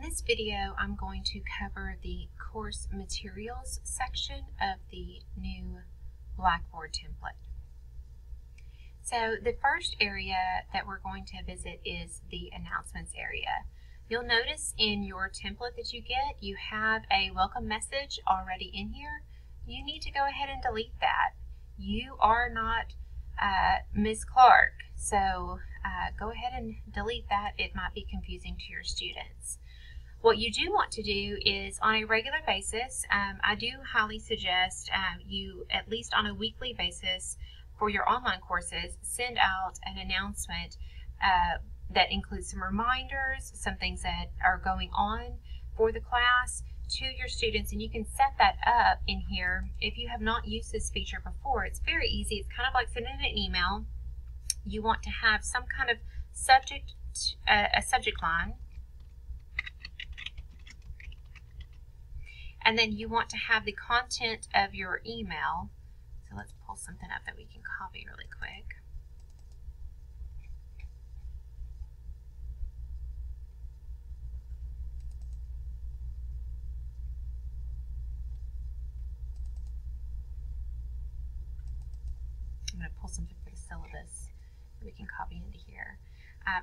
In this video, I'm going to cover the course materials section of the new Blackboard template. So the first area that we're going to visit is the announcements area. You'll notice in your template that you get, you have a welcome message already in here. You need to go ahead and delete that. You are not Ms. Clark, so go ahead and delete that. It might be confusing to your students. What you do want to do is on a regular basis, I do highly suggest you, at least on a weekly basis for your online courses, send out an announcement that includes some reminders, some things that are going on for the class to your students, and you can set that up in here. If you have not used this feature before, it's very easy. It's kind of like sending an email. You want to have some kind of subject, a subject line, and then you want to have the content of your email. So let's pull something up that we can copy really quick. I'm going to pull something for the syllabus that we can copy into here.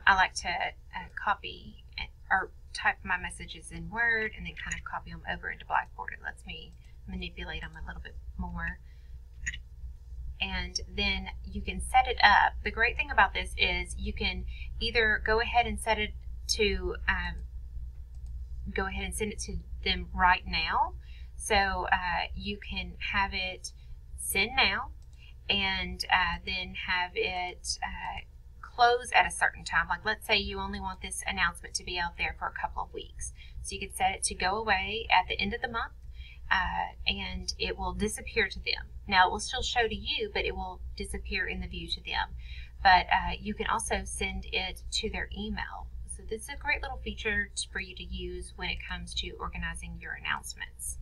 I like to copy or type my messages in Word and then kind of copy them over into Blackboard. It lets me manipulate them a little bit more. And then you can set it up. The great thing about this is you can either go ahead and set it to send it to them right now. So you can have it send now, and then have it close at a certain time. Like, let's say you only want this announcement to be out there for a couple of weeks. So you could set it to go away at the end of the month, and it will disappear to them. Now, it will still show to you, but it will disappear in the view to them. But you can also send it to their email. So this is a great little feature for you to use when it comes to organizing your announcements.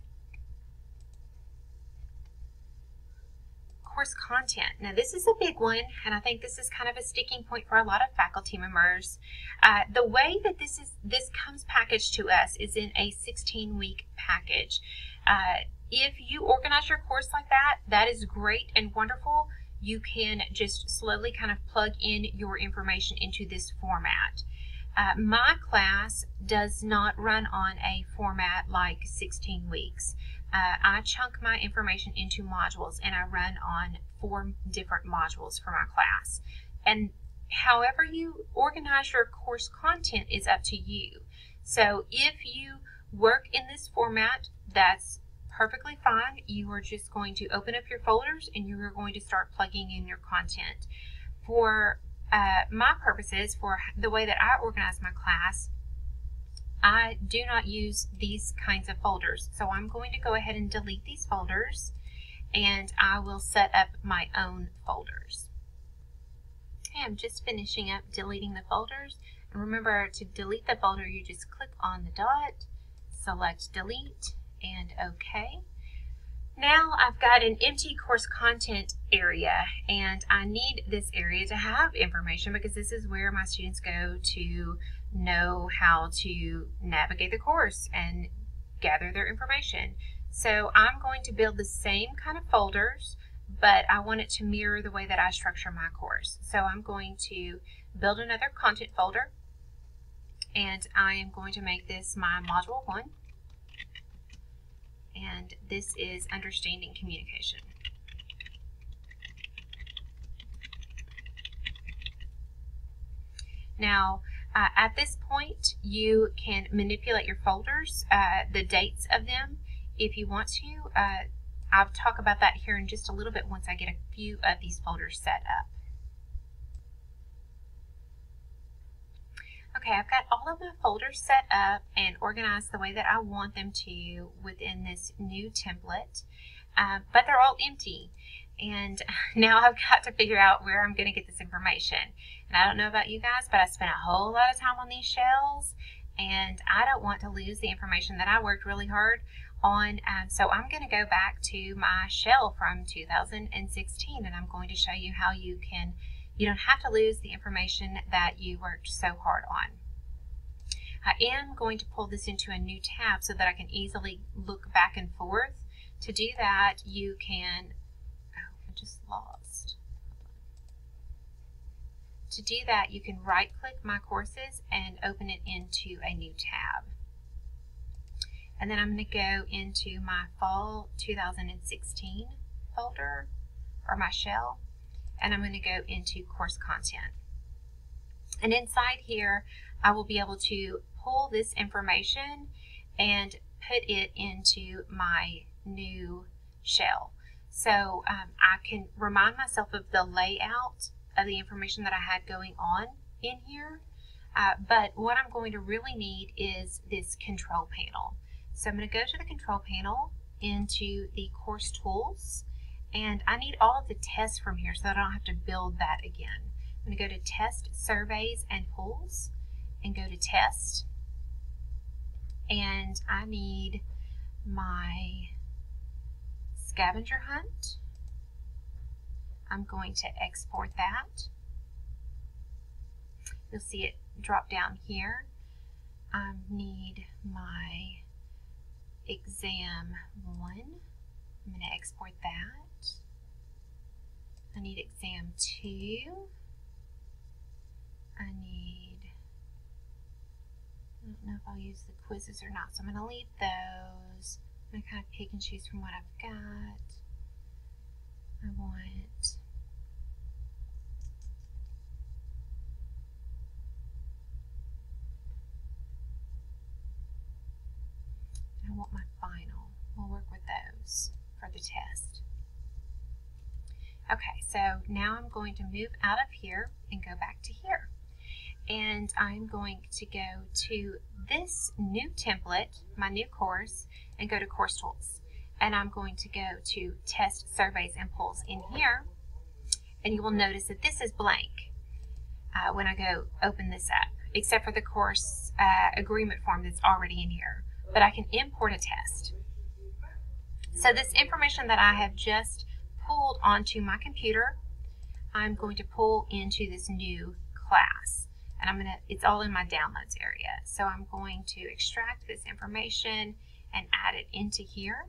Course content. Now this is a big one, and I think this is kind of a sticking point for a lot of faculty members. The way that this comes packaged to us is in a 16-week package. If you organize your course like that, that is great and wonderful. You can just slowly kind of plug in your information into this format. My class does not run on a format like 16 weeks. I chunk my information into modules, and I run on 4 different modules for my class. And however you organize your course content is up to you. So if you work in this format, that's perfectly fine. You are just going to open up your folders and you are going to start plugging in your content. For my purposes, for the way that I organize my class, I do not use these kinds of folders. So I'm going to go ahead and delete these folders, and I will set up my own folders. Okay, I'm just finishing up deleting the folders. And remember, to delete the folder, you just click on the dot, select delete, and OK. Now I've got an empty course content area, and I need this area to have information because this is where my students go to know how to navigate the course and gather their information. So I'm going to build the same kind of folders, but I want it to mirror the way that I structure my course. So I'm going to build another content folder, and I am going to make this my module 1. And this is understanding communication. Now, at this point, you can manipulate your folders, the dates of them, if you want to. I'll talk about that here in just a little bit once I get a few of these folders set up. Okay, I've got all of my folders set up and organized the way that I want them to within this new template, but they're all empty. And now I've got to figure out where I'm going to get this information. And I don't know about you guys, but I spent a whole lot of time on these shells, and I don't want to lose the information that I worked really hard on. So I'm going to go back to my shell from 2016, and I'm going to show you how you don't have to lose the information that you worked so hard on. I am going to pull this into a new tab so that I can easily look back and forth. To do that, you can, oh, I just lost. To do that, you can right-click My Courses and open it into a new tab. And then I'm going to go into my Fall 2016 folder, or my shell, and I'm going to go into Course Content. And inside here, I will be able to pull this information and put it into my new shell. So I can remind myself of the layout of the information that I had going on in here. But what I'm going to really need is this control panel. So I'm going to go to the control panel into the course tools, and I need all of the tests from here so that I don't have to build that again. I'm going to go to Test, Surveys, and Pools, and go to Test, and I need my scavenger hunt. I'm going to export that. You'll see it drop down here. I need my exam 1. I'm going to export that. I need exam 2. I don't know if I'll use the quizzes or not, so I'm going to leave those. I'm going to kind of pick and choose from what I've got. I want my final. We'll work with those for the test. Okay, so now I'm going to move out of here and go back to here. And I'm going to go to this new template, my new course, and go to Course Tools. And I'm going to go to Test, Surveys, and Pools in here. And you will notice that this is blank when I go open this up, except for the course agreement form that's already in here. But I can import a test. So this information that I have just pulled onto my computer, I'm going to pull into this new class. And it's all in my downloads area. So I'm going to extract this information and add it into here.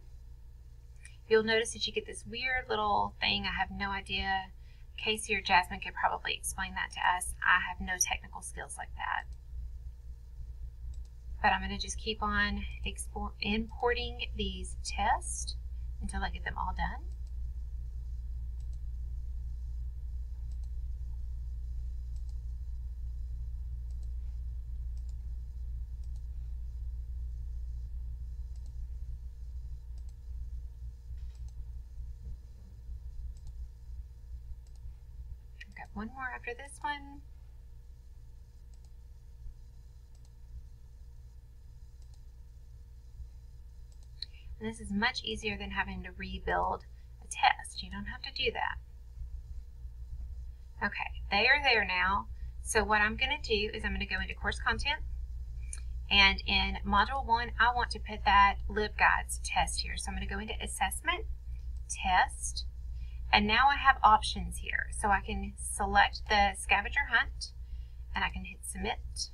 You'll notice that you get this weird little thing. I have no idea. Casey or Jasmine could probably explain that to us. I have no technical skills like that. But I'm going to just keep on importing these tests until I get them all done. I've got one more after this one. And this is much easier than having to rebuild a test. You don't have to do that. Okay, they are there now. So what I'm going to do is I'm going to go into Course Content. And in Module 1, I want to put that LibGuides test here. So I'm going to go into Assessment, Test. And now I have options here. So I can select the scavenger hunt, and I can hit Submit.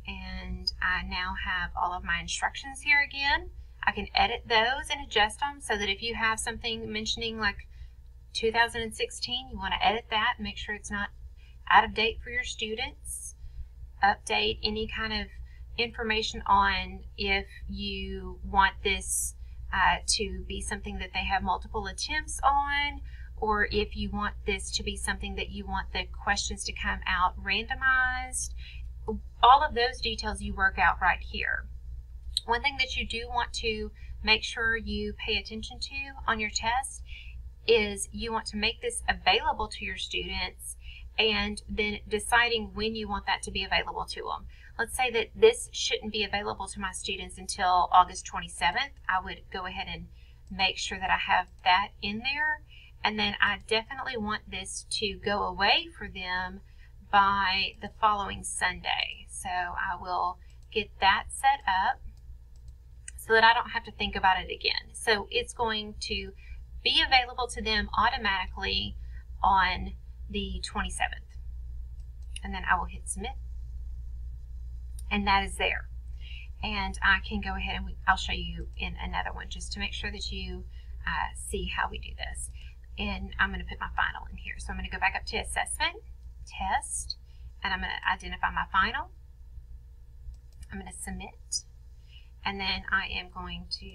And I now have all of my instructions here again. I can edit those and adjust them so that if you have something mentioning like 2016, you want to edit that and make sure it's not out of date for your students. Update any kind of information on if you want this to be something that they have multiple attempts on, or if you want this to be something that you want the questions to come out randomized. All of those details you work out right here. One thing that you do want to make sure you pay attention to on your test is you want to make this available to your students and then deciding when you want that to be available to them. Let's say that this shouldn't be available to my students until August 27th. I would go ahead and make sure that I have that in there. And then I definitely want this to go away for them by the following Sunday. So I will get that set up so that I don't have to think about it again. So it's going to be available to them automatically on the 27th. And then I will hit Submit. and that is there. And I can go ahead and I'll show you in another one just to make sure that you see how we do this. And I'm going to put my final in here. So I'm going to go back up to assessment, test, and I'm going to identify my final. I'm going to submit, and then I am going to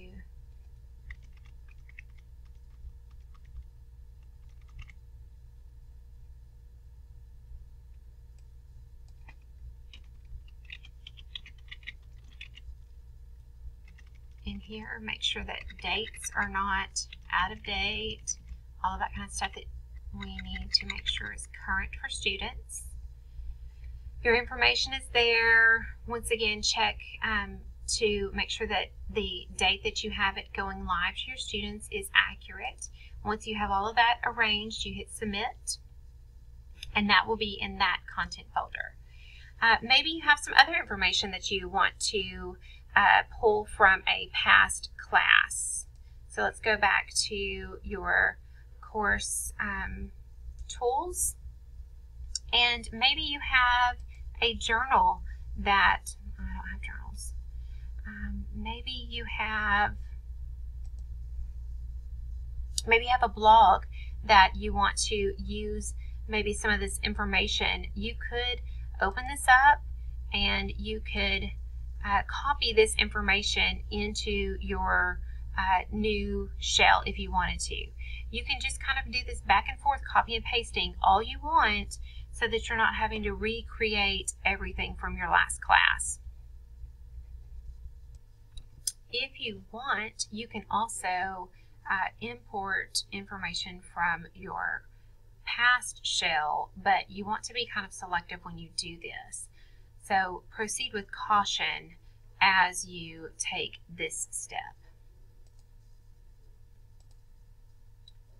in here, make sure that dates are not out of date, all of that kind of stuff that we need to make sure is current for students. Your information is there. Once again, check to make sure that the date that you have it going live to your students is accurate. Once you have all of that arranged, you hit submit, and that will be in that content folder. Maybe you have some other information that you want to pull from a past class. So let's go back to your course tools, and maybe you have a journal that, I don't have journals, maybe you have a blog that you want to use maybe some of this information. You could open this up and you could copy this information into your new shell if you wanted to. You can just kind of do this back and forth, copy and pasting all you want, so that you're not having to recreate everything from your last class. If you want, you can also import information from your past shell, but you want to be kind of selective when you do this. So proceed with caution as you take this step.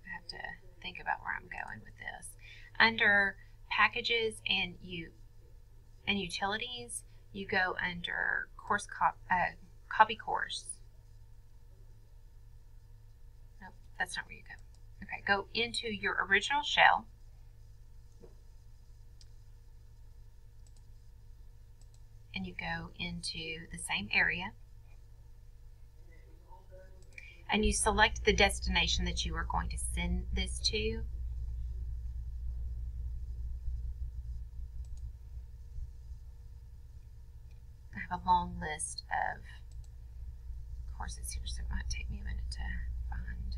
I have to think about where I'm going with this. Under packages and utilities, you go under course copy course. Nope, that's not where you go. Okay, go into your original shell. And you go into the same area. And you select the destination that you are going to send this to. I have a long list of courses here, so it might take me a minute to find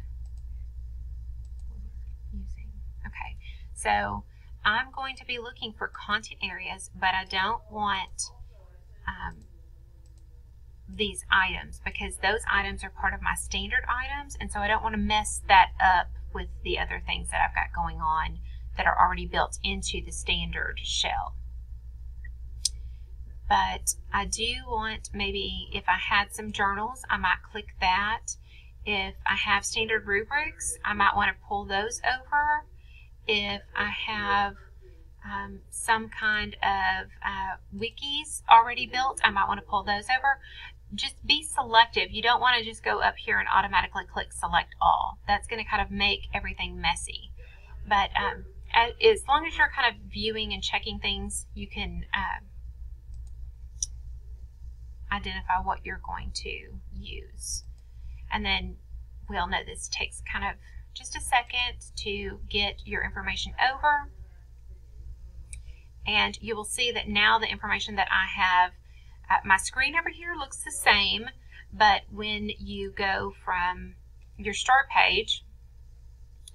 what we're using. Okay, so I'm going to be looking for content areas, but I don't want these items, because those items are part of my standard items, and so I don't want to mess that up with the other things that I've got going on that are already built into the standard shell. But I do want, maybe if I had some journals, I might click that. If I have standard rubrics, I might want to pull those over. If I have some kind of wikis already built, I might want to pull those over. Just be selective. You don't want to just go up here and automatically click select all. That's going to kind of make everything messy. But as long as you're kind of viewing and checking things, you can identify what you're going to use. And then we all know this takes kind of just a second to get your information over. And you will see that now the information that I have, my screen over here looks the same, but when you go from your start page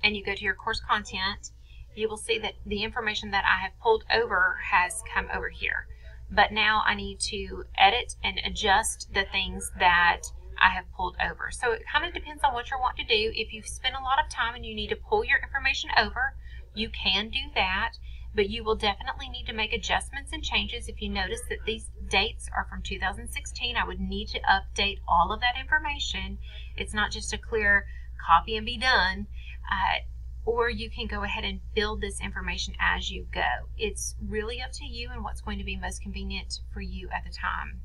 and you go to your course content, you will see that the information that I have pulled over has come over here. But now I need to edit and adjust the things that I have pulled over. So it kind of depends on what you're wanting to do. If you spend a lot of time and you need to pull your information over, you can do that. But you will definitely need to make adjustments and changes. If you notice that these dates are from 2016, I would need to update all of that information. It's not just a clear copy and be done. Or you can go ahead and build this information as you go. It's really up to you and what's going to be most convenient for you at the time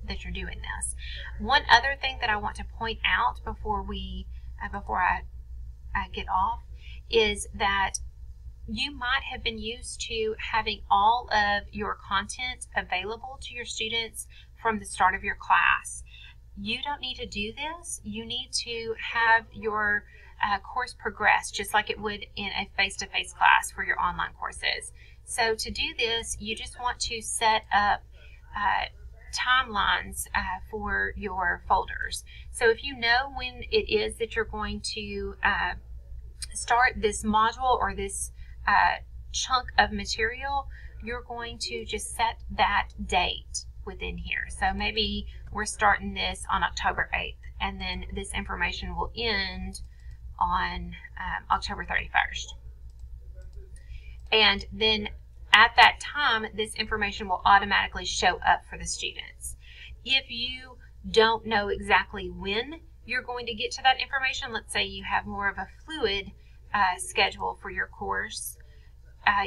that you're doing this. One other thing that I want to point out before I get off is that you might have been used to having all of your content available to your students from the start of your class. You don't need to do this. You need to have your course progress just like it would in a face-to-face class for your online courses. So to do this, you just want to set up timelines for your folders. So if you know when it is that you're going to start this module or this chunk of material, you're going to just set that date within here. So maybe we're starting this on October 8th, and then this information will end on October 31st. And then at that time, this information will automatically show up for the students. If you don't know exactly when you're going to get to that information, let's say you have more of a fluid schedule for your course,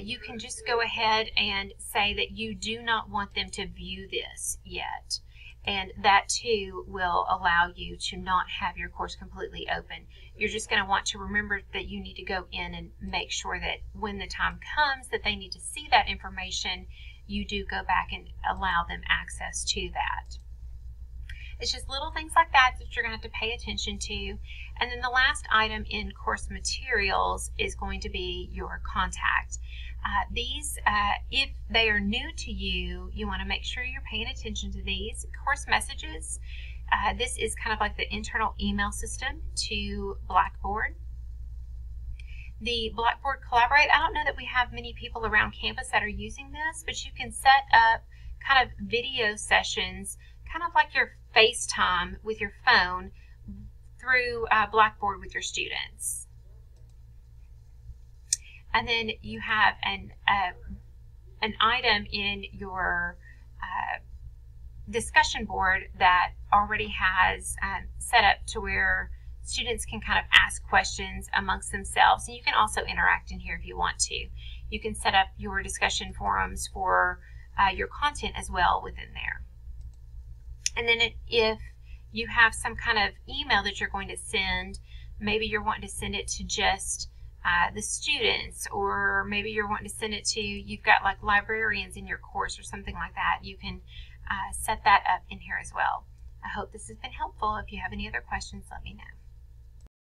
you can just go ahead and say that you do not want them to view this yet. And that too will allow you to not have your course completely open. You're just going to want to remember that you need to go in and make sure that when the time comes that they need to see that information, you do go back and allow them access to that. It's just little things like that that you're going to have to pay attention to. And then the last item in course materials is going to be your contact. These, if they are new to you, you want to make sure you're paying attention to these. Course messages, this is kind of like the internal email system to Blackboard. The Blackboard Collaborate, I don't know that we have many people around campus that are using this, but you can set up kind of video sessions, kind of like your FaceTime with your phone through Blackboard with your students. And then you have an item in your discussion board that already has set up to where students can kind of ask questions amongst themselves. And you can also interact in here if you want to. You can set up your discussion forums for your content as well within there. And then if you have some kind of email that you're going to send, maybe you're wanting to send it to just the students, or maybe you're wanting to send it to, you've got like librarians in your course or something like that, you can set that up in here as well. I hope this has been helpful. If you have any other questions, let me know.